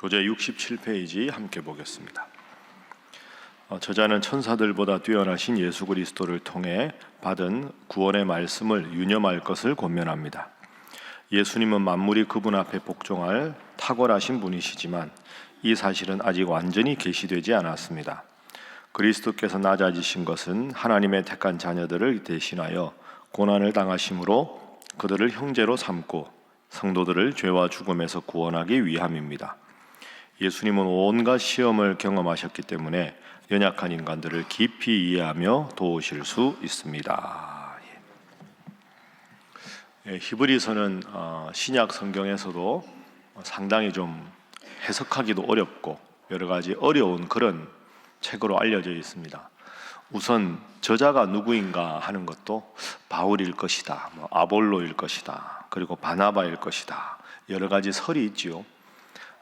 교재 67페이지 함께 보겠습니다. 저자는 천사들보다 뛰어나신 예수 그리스도를 통해 받은 구원의 말씀을 유념할 것을 권면합니다. 예수님은 만물이 그분 앞에 복종할 탁월하신 분이시지만 이 사실은 아직 완전히 계시되지 않았습니다. 그리스도께서 낮아지신 것은 하나님의 택한 자녀들을 대신하여 고난을 당하심으로 그들을 형제로 삼고 성도들을 죄와 죽음에서 구원하기 위함입니다. 예수님은 온갖 시험을 경험하셨기 때문에 연약한 인간들을 깊이 이해하며 도우실 수 있습니다. 히브리서는 신약 성경에서도 상당히 좀 해석하기도 어렵고 여러 가지 어려운 그런 책으로 알려져 있습니다. 우선 저자가 누구인가 하는 것도 바울일 것이다, 아볼로일 것이다, 그리고 바나바일 것이다, 여러 가지 설이 있지요.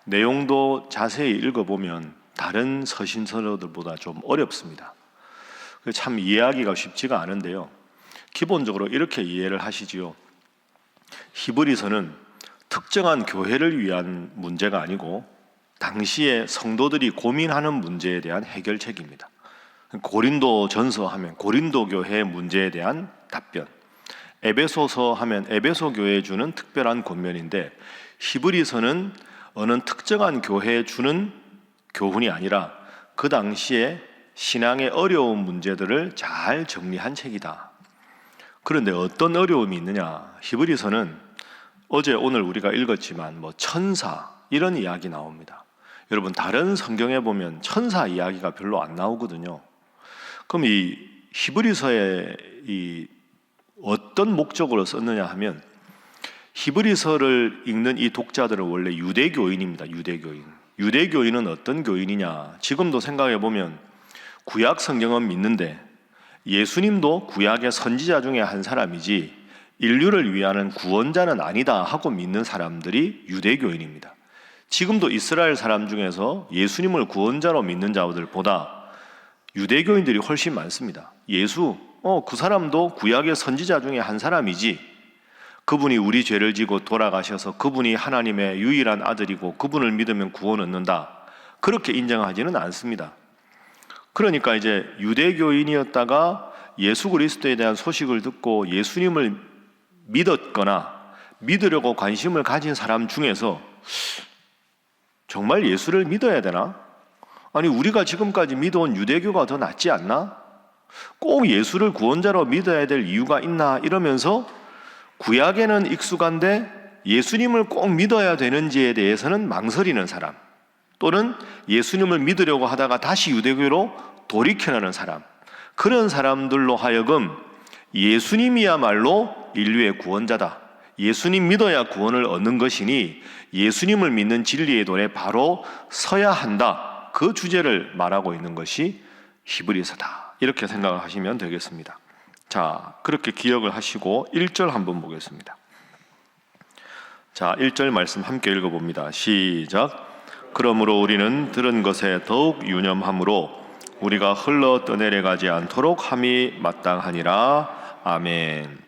내용도 자세히 읽어보면 다른 서신서들보다 좀 어렵습니다. 참 이해하기가 쉽지가 않은데요. 기본적으로 이렇게 이해를 하시지요. 히브리서는 특정한 교회를 위한 문제가 아니고 당시에 성도들이 고민하는 문제에 대한 해결책입니다. 고린도 전서 하면 고린도 교회의 문제에 대한 답변, 에베소서 하면 에베소 교회에 주는 특별한 권면인데, 히브리서는 어느 특정한 교회에 주는 교훈이 아니라 그 당시에 신앙의 어려운 문제들을 잘 정리한 책이다. 그런데 어떤 어려움이 있느냐? 히브리서는 어제 오늘 우리가 읽었지만 천사 이런 이야기 나옵니다. 여러분, 다른 성경에 보면 천사 이야기가 별로 안 나오거든요. 그럼 이 히브리서에 어떤 목적으로 썼느냐 하면, 히브리서를 읽는 이 독자들은 원래 유대교인입니다. 유대교인은 어떤 교인이냐? 지금도 생각해 보면 구약 성경은 믿는데 예수님도 구약의 선지자 중에 한 사람이지 인류를 위하는 구원자는 아니다 하고 믿는 사람들이 유대교인입니다. 지금도 이스라엘 사람 중에서 예수님을 구원자로 믿는 자들보다 유대교인들이 훨씬 많습니다. 예수, 그 사람도 구약의 선지자 중에 한 사람이지, 그분이 우리 죄를 지고 돌아가셔서 그분이 하나님의 유일한 아들이고 그분을 믿으면 구원 얻는다, 그렇게 인정하지는 않습니다. 그러니까 이제 유대교인이었다가 예수 그리스도에 대한 소식을 듣고 예수님을 믿었거나 믿으려고 관심을 가진 사람 중에서 정말 예수를 믿어야 되나? 아니, 우리가 지금까지 믿어온 유대교가 더 낫지 않나? 꼭 예수를 구원자로 믿어야 될 이유가 있나? 이러면서 구약에는 익숙한데 예수님을 꼭 믿어야 되는지에 대해서는 망설이는 사람, 또는 예수님을 믿으려고 하다가 다시 유대교로 돌이켜나는 사람, 그런 사람들로 하여금 예수님이야말로 인류의 구원자다, 예수님 믿어야 구원을 얻는 것이니 예수님을 믿는 진리의 도에 바로 서야 한다, 그 주제를 말하고 있는 것이 히브리서다, 이렇게 생각을 하시면 되겠습니다. 자, 그렇게 기억을 하시고 1절 한번 보겠습니다. 자, 1절 말씀 함께 읽어봅니다. 시작. 그러므로 우리는 들은 것에 더욱 유념함으로 우리가 흘러 떠내려가지 않도록 함이 마땅하니라. 아멘.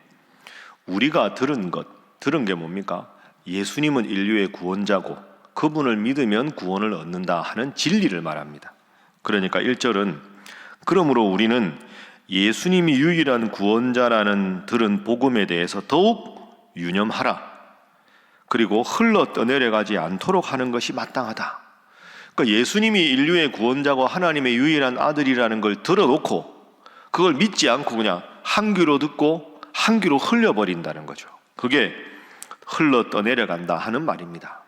우리가 들은 게 뭡니까? 예수님은 인류의 구원자고 그분을 믿으면 구원을 얻는다 하는 진리를 말합니다. 그러니까 1절은 그러므로 우리는 예수님이 유일한 구원자라는 들은 복음에 대해서 더욱 유념하라. 그리고 흘러 떠내려가지 않도록 하는 것이 마땅하다. 그러니까 예수님이 인류의 구원자고 하나님의 유일한 아들이라는 걸 들어놓고 그걸 믿지 않고 그냥 한 귀로 듣고 한 귀로 흘려버린다는 거죠. 그게 흘러 떠내려간다 하는 말입니다.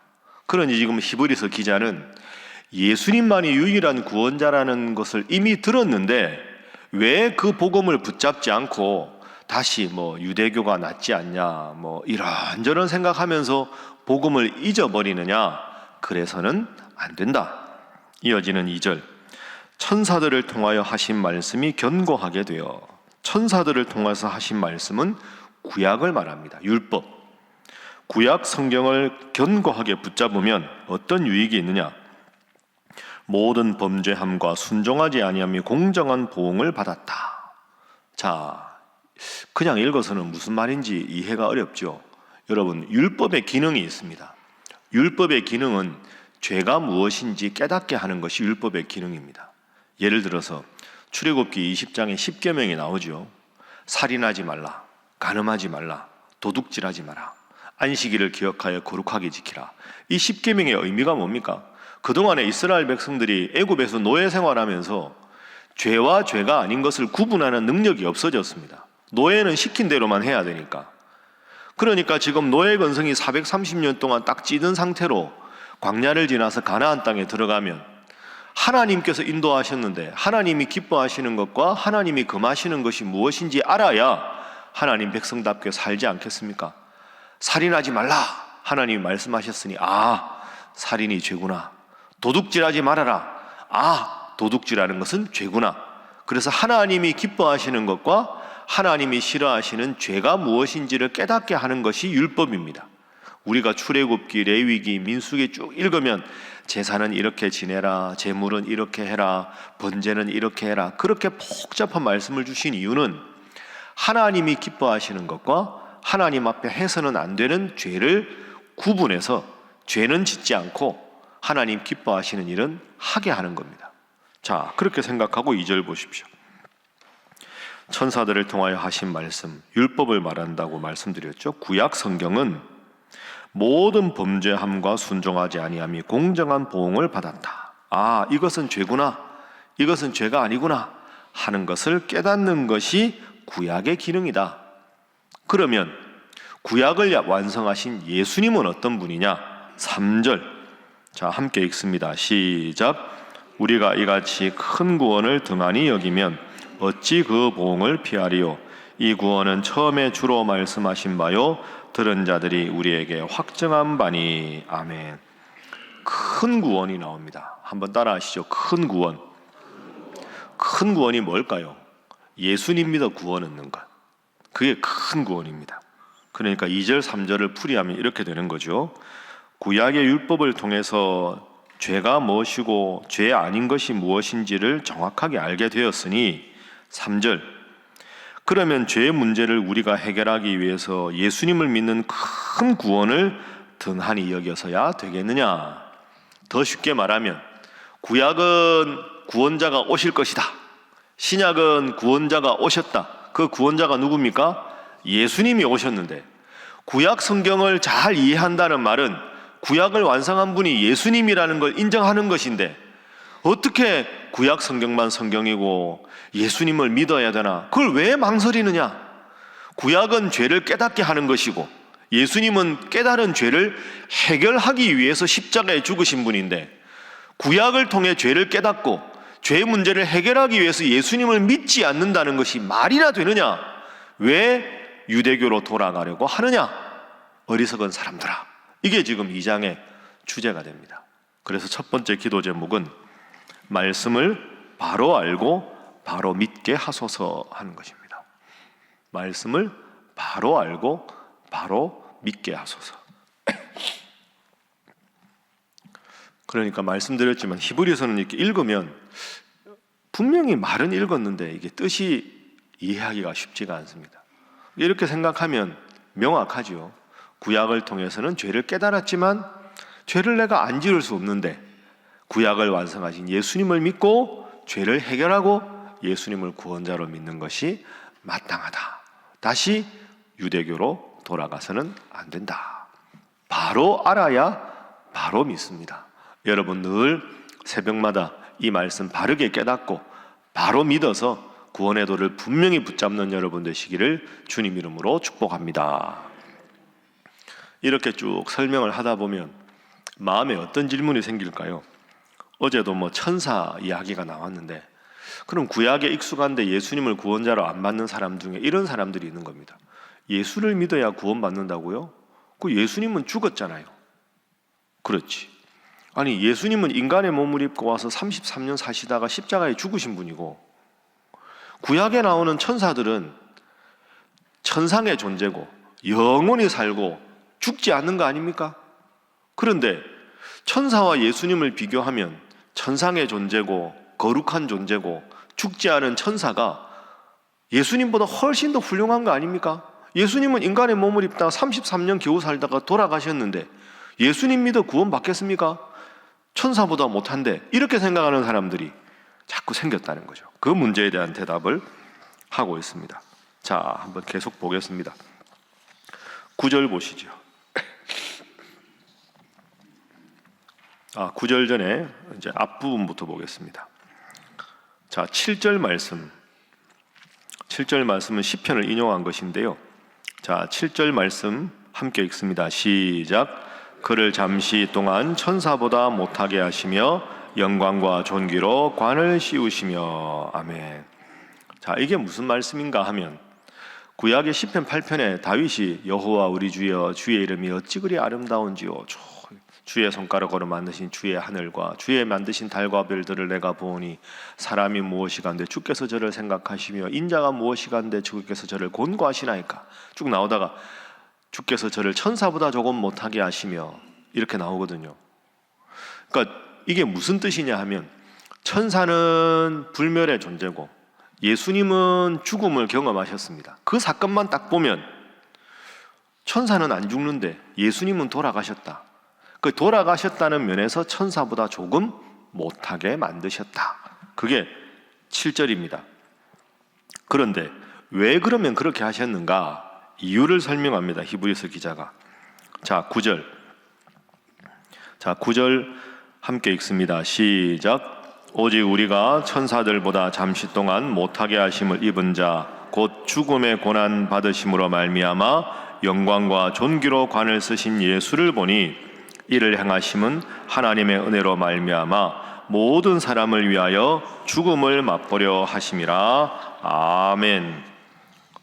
그러니 지금 히브리서 기자는 예수님만이 유일한 구원자라는 것을 이미 들었는데 왜 그 복음을 붙잡지 않고 다시 유대교가 낫지 않냐, 이런저런 생각하면서 복음을 잊어버리느냐? 그래서는 안 된다. 이어지는 2절. 천사들을 통하여 하신 말씀이 견고하게 되어, 천사들을 통해서 하신 말씀은 구약을 말합니다. 율법. 구약 성경을 견고하게 붙잡으면 어떤 유익이 있느냐? 모든 범죄함과 순종하지 아니함이 공정한 보응을 받았다. 자, 그냥 읽어서는 무슨 말인지 이해가 어렵죠. 여러분, 율법의 기능이 있습니다. 율법의 기능은 죄가 무엇인지 깨닫게 하는 것이 율법의 기능입니다. 예를 들어서 출애굽기 20장에 10계명이 나오죠. 살인하지 말라, 간음하지 말라, 도둑질하지 마라, 안식일을 기억하여 거룩하게 지키라. 이 10계명의 의미가 뭡니까? 그동안에 이스라엘 백성들이 애굽에서 노예 생활하면서 죄와 죄가 아닌 것을 구분하는 능력이 없어졌습니다. 노예는 시킨 대로만 해야 되니까. 그러니까 지금 노예 건성이 430년 동안 딱 찌든 상태로 광야를 지나서 가나안 땅에 들어가면 하나님께서 인도하셨는데 하나님이 기뻐하시는 것과 하나님이 금하시는 것이 무엇인지 알아야 하나님 백성답게 살지 않겠습니까? 살인하지 말라 하나님이 말씀하셨으니 살인이 죄구나. 도둑질하지 말아라. 도둑질하는 것은 죄구나. 그래서 하나님이 기뻐하시는 것과 하나님이 싫어하시는 죄가 무엇인지를 깨닫게 하는 것이 율법입니다. 우리가 출애굽기, 레위기, 민수기 쭉 읽으면 제사는 이렇게 지내라, 제물은 이렇게 해라, 번제는 이렇게 해라, 그렇게 복잡한 말씀을 주신 이유는 하나님이 기뻐하시는 것과 하나님 앞에 해서는 안 되는 죄를 구분해서 죄는 짓지 않고 하나님 기뻐하시는 일은 하게 하는 겁니다. 자, 그렇게 생각하고 2절 보십시오. 천사들을 통하여 하신 말씀, 율법을 말한다고 말씀드렸죠. 구약 성경은 모든 범죄함과 순종하지 아니함이 공정한 보응을 받았다. 이것은 죄구나, 이것은 죄가 아니구나 하는 것을 깨닫는 것이 구약의 기능이다. 그러면 구약을 완성하신 예수님은 어떤 분이냐? 3절, 자 함께 읽습니다. 시작. 우리가 이같이 큰 구원을 등한히 여기면 어찌 그 보응을 피하리요? 이 구원은 처음에 주로 말씀하신 바요 들은 자들이 우리에게 확증한 바니. 아멘. 큰 구원이 나옵니다. 한번 따라하시죠. 큰 구원. 큰 구원이 뭘까요? 예수님 믿어 구원 얻는 것. 그게 큰 구원입니다. 그러니까 2절 3절을 풀이하면 이렇게 되는 거죠. 구약의 율법을 통해서 죄가 무엇이고 죄 아닌 것이 무엇인지를 정확하게 알게 되었으니 3절, 그러면 죄의 문제를 우리가 해결하기 위해서 예수님을 믿는 큰 구원을 등한히 여겨서야 되겠느냐? 더 쉽게 말하면 구약은 구원자가 오실 것이다, 신약은 구원자가 오셨다. 그 구원자가 누굽니까? 예수님이 오셨는데, 구약 성경을 잘 이해한다는 말은 구약을 완성한 분이 예수님이라는 걸 인정하는 것인데, 어떻게 구약 성경만 성경이고 예수님을 믿어야 되나? 그걸 왜 망설이느냐? 구약은 죄를 깨닫게 하는 것이고 예수님은 깨달은 죄를 해결하기 위해서 십자가에 죽으신 분인데, 구약을 통해 죄를 깨닫고 죄의 문제를 해결하기 위해서 예수님을 믿지 않는다는 것이 말이나 되느냐? 왜 유대교로 돌아가려고 하느냐? 어리석은 사람들아. 이게 지금 2장의 주제가 됩니다. 그래서 첫 번째 기도 제목은 말씀을 바로 알고 바로 믿게 하소서 하는 것입니다. 말씀을 바로 알고 바로 믿게 하소서. 그러니까 말씀드렸지만 히브리서는 이렇게 읽으면 분명히 말은 읽었는데 이게 뜻이 이해하기가 쉽지가 않습니다. 이렇게 생각하면 명확하죠. 구약을 통해서는 죄를 깨달았지만 죄를 내가 안 지을 수 없는데 구약을 완성하신 예수님을 믿고 죄를 해결하고 예수님을 구원자로 믿는 것이 마땅하다. 다시 유대교로 돌아가서는 안 된다. 바로 알아야 바로 믿습니다. 여러분 늘 새벽마다 이 말씀 바르게 깨닫고 바로 믿어서 구원의 도를 분명히 붙잡는 여러분 되시기를 주님 이름으로 축복합니다. 이렇게 쭉 설명을 하다 보면 마음에 어떤 질문이 생길까요? 어제도 천사 이야기가 나왔는데, 그럼 구약에 익숙한데 예수님을 구원자로 안 받는 사람 중에 이런 사람들이 있는 겁니다. 예수를 믿어야 구원받는다고요? 그 예수님은 죽었잖아요. 그렇지. 아니 예수님은 인간의 몸을 입고 와서 33년 사시다가 십자가에 죽으신 분이고, 구약에 나오는 천사들은 천상의 존재고 영원히 살고 죽지 않는 거 아닙니까? 그런데 천사와 예수님을 비교하면 천상의 존재고 거룩한 존재고 죽지 않은 천사가 예수님보다 훨씬 더 훌륭한 거 아닙니까? 예수님은 인간의 몸을 입다가 33년 겨우 살다가 돌아가셨는데 예수님 믿어 구원 받겠습니까? 천사보다 못한데 이렇게 생각하는 사람들이 자꾸 생겼다는 거죠. 그 문제에 대한 대답을 하고 있습니다. 자, 한번 계속 보겠습니다. 9절 보시죠. 9절 전에 이제 앞부분부터 보겠습니다. 자, 7절 말씀. 7절 말씀은 시편을 인용한 것인데요. 자, 7절 말씀 함께 읽습니다. 시작. 그를 잠시 동안 천사보다 못하게 하시며 영광과 존귀로 관을 씌우시며. 아멘. 자, 이게 무슨 말씀인가 하면 구약의 시편 8편에 다윗이 여호와 우리 주여 주의 이름이 어찌 그리 아름다운지요, 주의 손가락으로 만드신 주의 하늘과 주의 만드신 달과 별들을 내가 보니 사람이 무엇이간데 주께서 저를 생각하시며 인자가 무엇이간데 주께서 저를 곤고하시나이까. 쭉 나오다가 주께서 저를 천사보다 조금 못하게 하시며 이렇게 나오거든요. 그러니까 이게 무슨 뜻이냐 하면 천사는 불멸의 존재고 예수님은 죽음을 경험하셨습니다. 그 사건만 딱 보면 천사는 안 죽는데 예수님은 돌아가셨다. 그 돌아가셨다는 면에서 천사보다 조금 못하게 만드셨다. 그게 7절입니다. 그런데 왜 그러면 그렇게 하셨는가? 이유를 설명합니다. 히브리서 기자가. 자, 9절. 자, 9절 함께 읽습니다. 시작. 오직 우리가 천사들보다 잠시 동안 못하게 하심을 입은 자 곧 죽음의 고난 받으심으로 말미암아 영광과 존귀로 관을 쓰신 예수를 보니 이를 행하심은 하나님의 은혜로 말미암아 모든 사람을 위하여 죽음을 맛보려 하심이라. 아멘.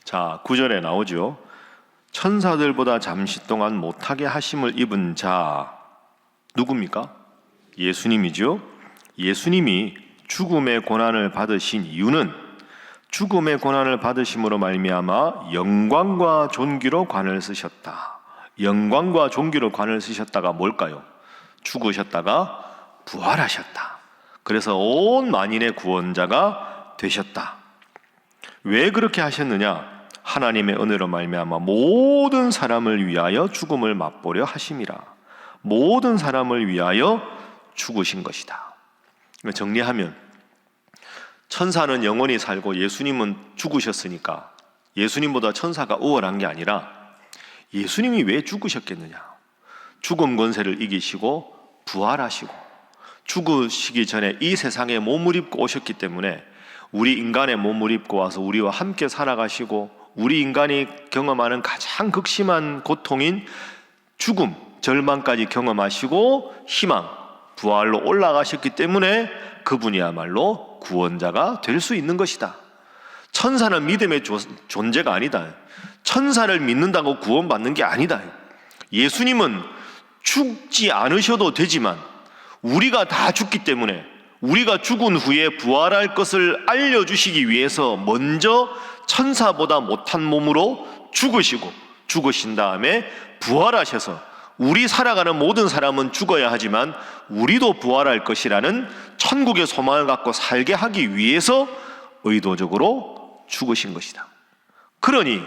자, 9절에 나오죠. 천사들보다 잠시 동안 못하게 하심을 입은 자 누굽니까? 예수님이죠. 예수님이 죽음의 고난을 받으신 이유는 죽음의 고난을 받으심으로 말미암아 영광과 존귀로 관을 쓰셨다. 영광과 존귀로 관을 쓰셨다가 뭘까요? 죽으셨다가 부활하셨다. 그래서 온 만인의 구원자가 되셨다. 왜 그렇게 하셨느냐? 하나님의 은혜로 말미암아 모든 사람을 위하여 죽음을 맛보려 하심이라. 모든 사람을 위하여 죽으신 것이다. 정리하면 천사는 영원히 살고 예수님은 죽으셨으니까 예수님보다 천사가 우월한 게 아니라 예수님이 왜 죽으셨겠느냐? 죽음 권세를 이기시고 부활하시고 죽으시기 전에 이 세상에 몸을 입고 오셨기 때문에 우리 인간의 몸을 입고 와서 우리와 함께 살아가시고 우리 인간이 경험하는 가장 극심한 고통인 죽음, 절망까지 경험하시고 희망, 부활로 올라가셨기 때문에 그분이야말로 구원자가 될 수 있는 것이다. 천사는 믿음의 존재가 아니다. 천사를 믿는다고 구원받는 게 아니다. 예수님은 죽지 않으셔도 되지만 우리가 다 죽기 때문에 우리가 죽은 후에 부활할 것을 알려주시기 위해서 먼저 천사보다 못한 몸으로 죽으신 다음에 부활하셔서 우리 살아가는 모든 사람은 죽어야 하지만 우리도 부활할 것이라는 천국의 소망을 갖고 살게 하기 위해서 의도적으로 죽으신 것이다. 그러니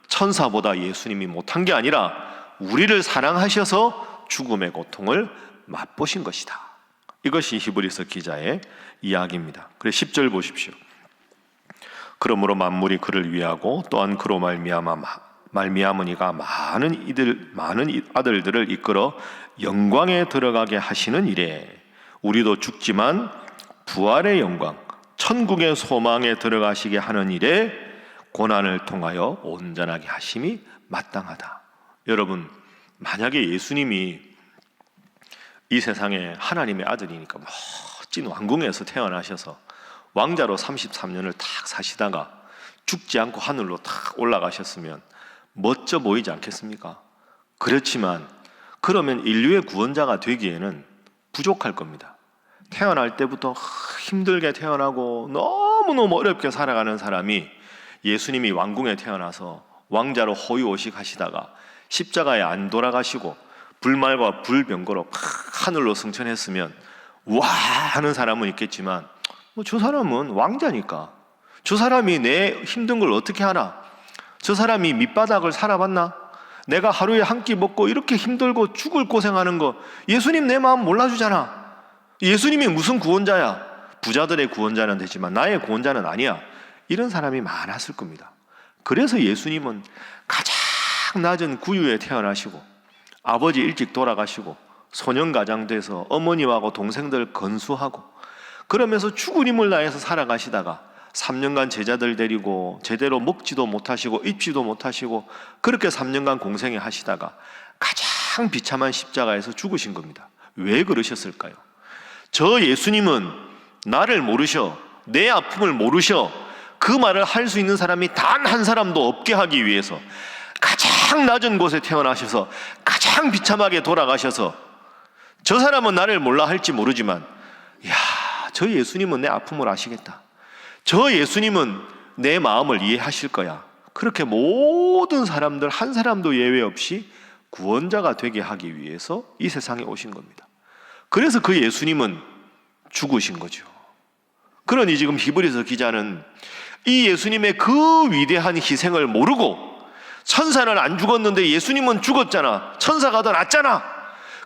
천사보다 예수님이 못한 게 아니라 우리를 사랑하셔서 죽음의 고통을 맛보신 것이다. 이것이 히브리서 기자의 이야기입니다. 그래서 10절 보십시오. 그러므로 만물이 그를 위하고 또한 그로 말미암으니가 많은 아들들을 이끌어 영광에 들어가게 하시는 이래 우리도 죽지만 부활의 영광 천국의 소망에 들어가시게 하는 일에 고난을 통하여 온전하게 하심이 마땅하다. 여러분, 만약에 예수님이 이 세상에 하나님의 아들이니까 멋진 왕궁에서 태어나셔서 왕자로 33년을 탁 사시다가 죽지 않고 하늘로 탁 올라가셨으면 멋져 보이지 않겠습니까? 그렇지만 그러면 인류의 구원자가 되기에는 부족할 겁니다. 태어날 때부터 힘들게 태어나고 너무너무 어렵게 살아가는 사람이 예수님이 왕궁에 태어나서 왕자로 호의호식 하시다가 십자가에 안 돌아가시고 불말과 불병거로 하늘로 승천했으면 와 하는 사람은 있겠지만 저 사람은 왕자니까 저 사람이 내 힘든 걸 어떻게 하나? 저 사람이 밑바닥을 살아봤나? 내가 하루에 한 끼 먹고 이렇게 힘들고 죽을 고생하는 거 예수님 내 마음 몰라주잖아. 예수님이 무슨 구원자야? 부자들의 구원자는 되지만 나의 구원자는 아니야. 이런 사람이 많았을 겁니다. 그래서 예수님은 가장 낮은 구유에 태어나시고 아버지 일찍 돌아가시고 소년가장 돼서 어머님하고 동생들 건수하고 그러면서 죽은 힘을 다해서 살아가시다가 3년간 제자들 데리고 제대로 먹지도 못하시고 입지도 못하시고 그렇게 3년간 공생애 하시다가 가장 비참한 십자가에서 죽으신 겁니다. 왜 그러셨을까요? 저 예수님은 나를 모르셔, 내 아픔을 모르셔, 그 말을 할 수 있는 사람이 단 한 사람도 없게 하기 위해서 가장 낮은 곳에 태어나셔서 가장 비참하게 돌아가셔서 저 사람은 나를 몰라 할지 모르지만 야, 저 예수님은 내 아픔을 아시겠다. 저 예수님은 내 마음을 이해하실 거야. 그렇게 모든 사람들 한 사람도 예외 없이 구원자가 되게 하기 위해서 이 세상에 오신 겁니다. 그래서 그 예수님은 죽으신 거죠. 그러니 지금 히브리서 기자는 이 예수님의 그 위대한 희생을 모르고 천사는 안 죽었는데 예수님은 죽었잖아, 천사가 더 낫잖아,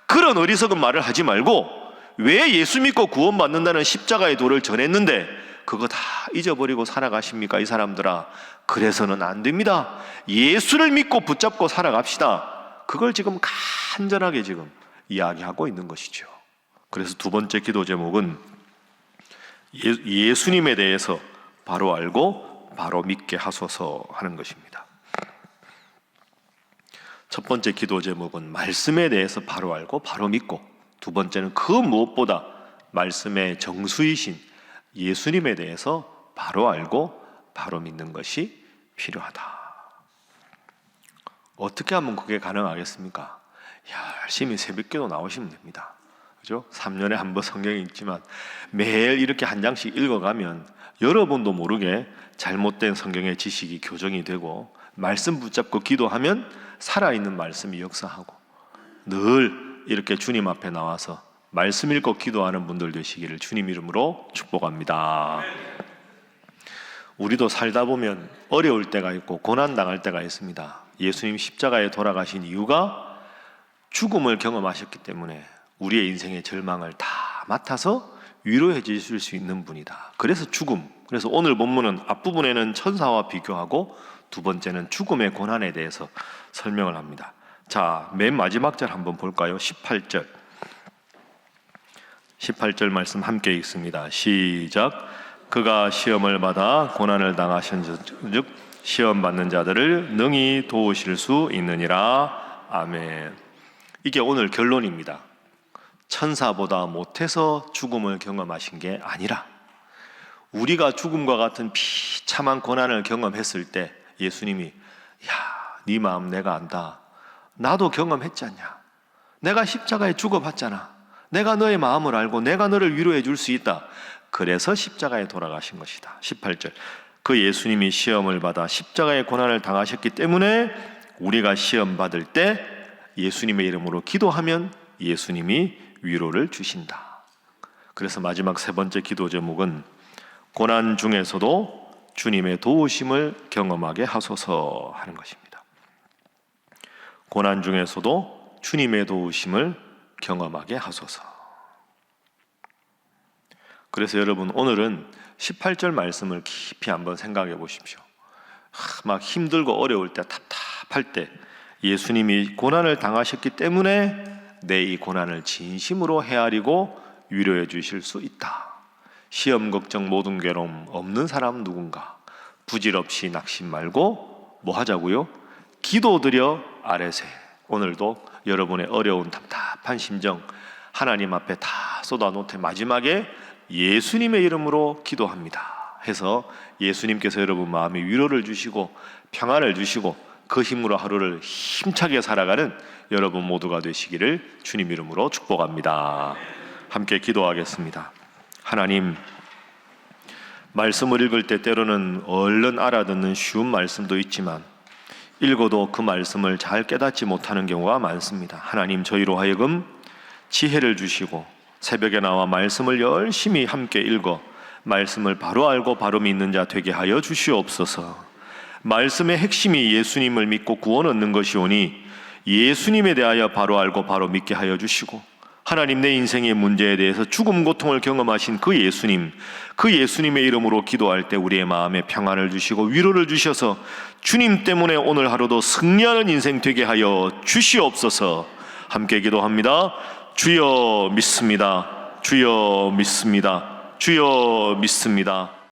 그런 어리석은 말을 하지 말고 왜 예수 믿고 구원받는다는 십자가의 도를 전했는데 그거 다 잊어버리고 살아가십니까 이 사람들아? 그래서는 안 됩니다. 예수를 믿고 붙잡고 살아갑시다. 그걸 지금 간절하게 지금 이야기하고 있는 것이죠. 그래서 두 번째 기도 제목은 예수님에 대해서 바로 알고 바로 믿게 하소서 하는 것입니다. 첫 번째 기도 제목은 말씀에 대해서 바로 알고 바로 믿고, 두 번째는 그 무엇보다 말씀의 정수이신 예수님에 대해서 바로 알고 바로 믿는 것이 필요하다. 어떻게 하면 그게 가능하겠습니까? 열심히 새벽기도 나오시면 됩니다. 그죠? 3년에 한 번 성경이 있지만 매일 이렇게 한 장씩 읽어가면 여러분도 모르게 잘못된 성경의 지식이 교정이 되고 말씀 붙잡고 기도하면 살아있는 말씀이 역사하고 늘 이렇게 주님 앞에 나와서 말씀 읽고 기도하는 분들 되시기를 주님 이름으로 축복합니다. 우리도 살다 보면 어려울 때가 있고 고난당할 때가 있습니다. 예수님 십자가에 돌아가신 이유가 죽음을 경험하셨기 때문에 우리의 인생의 절망을 다 맡아서 위로해 주실 수 있는 분이다. 그래서 죽음, 그래서 오늘 본문은 앞부분에는 천사와 비교하고 두 번째는 죽음의 고난에 대해서 설명을 합니다. 자, 맨 마지막 절 한번 볼까요? 18절 말씀 함께 읽습니다. 시작. 그가 시험을 받아 고난을 당하신즉 시험 받는 자들을 능히 도우실 수 있느니라. 아멘. 이게 오늘 결론입니다. 천사보다 못해서 죽음을 경험하신 게 아니라 우리가 죽음과 같은 비참한 고난을 경험했을 때 예수님이 네 마음 내가 안다. 나도 경험했지 않냐. 내가 십자가에 죽어봤잖아. 내가 너의 마음을 알고 내가 너를 위로해 줄 수 있다. 그래서 십자가에 돌아가신 것이다. 18절. 그 예수님이 시험을 받아 십자가의 고난을 당하셨기 때문에 우리가 시험 받을 때 예수님의 이름으로 기도하면 예수님이 위로를 주신다. 그래서 마지막 세 번째 기도 제목은 고난 중에서도 주님의 도우심을 경험하게 하소서 하는 것입니다. 고난 중에서도 주님의 도우심을 경험하게 하소서. 그래서 여러분 오늘은 18절 말씀을 깊이 한번 생각해 보십시오. 막 힘들고 어려울 때, 답답할 때 예수님이 고난을 당하셨기 때문에 내 이 고난을 진심으로 헤아리고 위로해 주실 수 있다. 시험 걱정 모든 괴로움 없는 사람 누군가? 부질없이 낙심 말고 뭐 하자고요? 기도드려 아뢰세. 오늘도 여러분의 어려운 답답한 심정 하나님 앞에 다 쏟아놓되 마지막에 예수님의 이름으로 기도합니다 해서 예수님께서 여러분 마음에 위로를 주시고 평안을 주시고 그 힘으로 하루를 힘차게 살아가는 여러분 모두가 되시기를 주님 이름으로 축복합니다. 함께 기도하겠습니다. 하나님, 말씀을 읽을 때 때로는 얼른 알아듣는 쉬운 말씀도 있지만 읽어도 그 말씀을 잘 깨닫지 못하는 경우가 많습니다. 하나님, 저희로 하여금 지혜를 주시고 새벽에 나와 말씀을 열심히 함께 읽어 말씀을 바로 알고 바로 믿는 자 되게 하여 주시옵소서. 말씀의 핵심이 예수님을 믿고 구원 얻는 것이오니 예수님에 대하여 바로 알고 바로 믿게 하여 주시고 하나님, 내 인생의 문제에 대해서 죽음 고통을 경험하신 그 예수님, 그 예수님의 이름으로 기도할 때 우리의 마음에 평안을 주시고 위로를 주셔서 주님 때문에 오늘 하루도 승리하는 인생 되게 하여 주시옵소서. 함께 기도합니다. 주여 믿습니다. 주여 믿습니다. 주여 믿습니다.